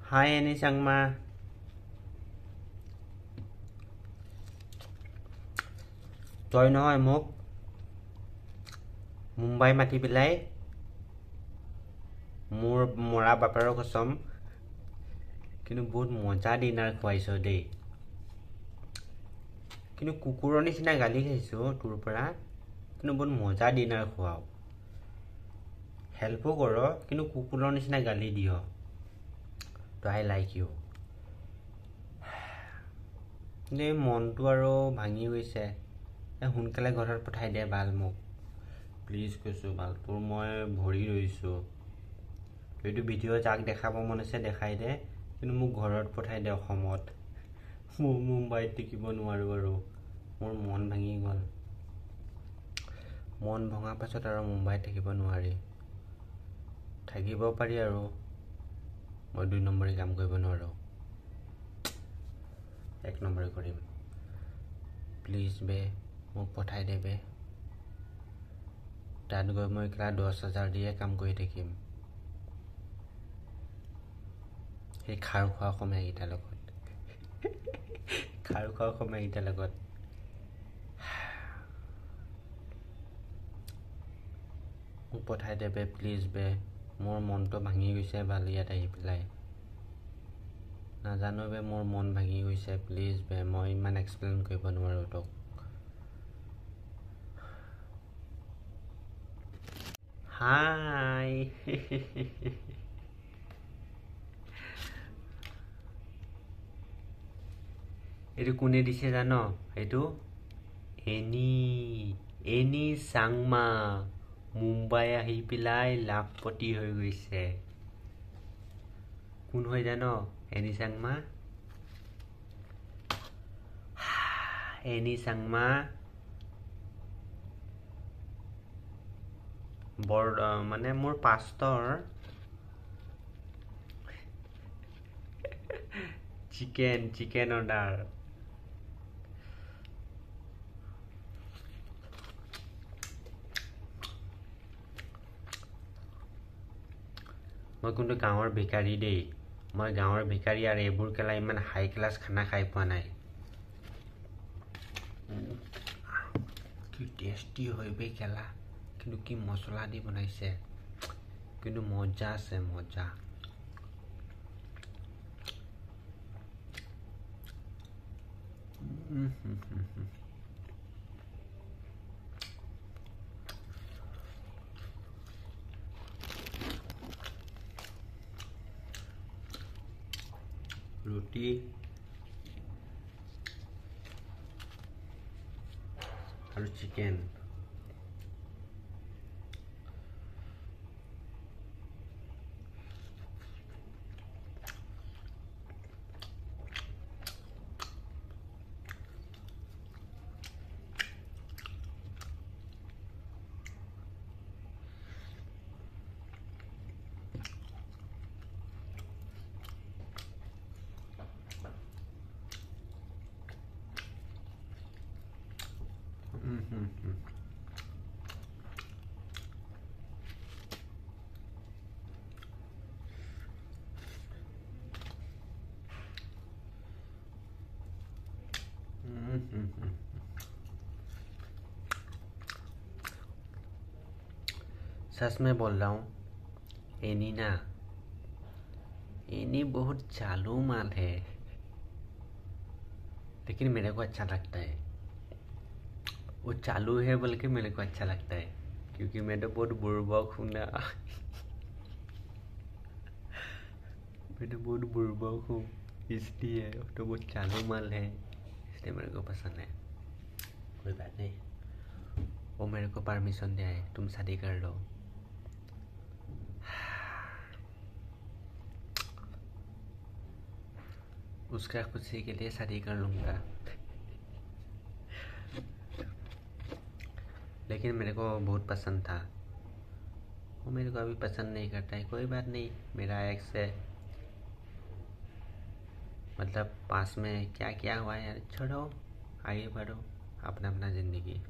Hi Annie Sangma. Tui নহয় মোক মুম্বাই মাতি পেলাই মোৰ মৰা বাপাৰৰ কসম কিন্তু বহুত মজা ডিনাৰ খুৱাইছো দেই কিন্তু কুকুৰৰ নিচিনা গালি খাইছো তোৰ পৰা কিন্তু বহুত মজা ডিনাৰ খুৱাও হেল্পো কৰ কিন্তু কুকুৰৰ নিচিনা গালি দিয় তো আই লাইক ইউ নে মনটো আৰু ভাঙি গৈছে সোনকালে ঘৰত পঠাই দে বাল মোক প্লিজ কৈছো বাল তোৰ মই ভৰি ৰৈছো এইটো ভিডিঅ' যাক দেখাব মন আছে দেখাই দে কিন্তু মোক ঘৰত পঠাই দে অসমত মুম্বাইত থাকিব নোৱাৰো আৰু মোৰ মন ভাঙি গ'ল মন ভঙা পাছত আৰু মুম্বাইত থাকিব নোৱাৰি থাকিব পাৰি আৰু মই 2 নম্বৰী কাম কৰিব নোৱাৰো 1 নম্বৰী কৰিম প্লিজ বে মোক পঠাই দে বে তাত গৈ মই ক্লা 10,000 দিয়ে কাম কৰি থাকিম এই খাৰু খোৱা সময় এইটাৰ লগত খাৰু খোৱা সময় এইটাৰ লগত মোক পঠাই দে বে প্লিজ বে মোৰ মনটো ভাঙি গৈছে ভাল ইয়াত আহি পেলাই নাজানো বে মোৰ মন ভাঙি গৈছে প্লিজ বে মই ইমান এক্সপ্লেইন কৰিব নোৱাৰো তোক হাই এইটো কোনে দিছে জানো এইটো এনি চাংমা মুম্বাই আহি পেলাই লাখপতি হৈ গৈছে কোন হয় জানো এনি চাংমা বৰ মানে মোৰ পাস্তৰ চিকেন অৰ্ডাৰ মই কিন্তু গাঁৱৰ ভিখাৰী দেই মই গাঁৱৰ ভিখাৰী আৰু এইবোৰ কেলা ইমান হাই ক্লাছ খানা খাই পোৱা নাই কি টেষ্টি হয় বে কেলা কিন্তু কি মছলা দি বনাইছে কিন্তু মজা আছে মজা ৰুটি আৰু চিকেন सच में बोल रहा हूँ एनी ना एनी बहुत चालू माल है लेकिन मेरे को अच्छा लगता है वो चालू है बोल के मेरे को अच्छा लगता है क्योंकि मैं तो बहुत बुर्बक हूँ ना मैं तो बहुत बुर्बक हूँ इसलिए तो बहुत चालू माल है इसलिए मेरे को पसंद है कोई बात नहीं वो मेरे को परमिशन दिया है तुम शादी कर लो उसका खुशी के लिए शादी कर लूंगा लेकिन मेरे को बहुत पसंद था वो मेरे को अभी पसंद नहीं करता है कोई बात नहीं मेरा एक्स है मतलब पास में क्या क्या हुआ यार छोड़ो आगे बढ़ो अपना अपना जिंदगी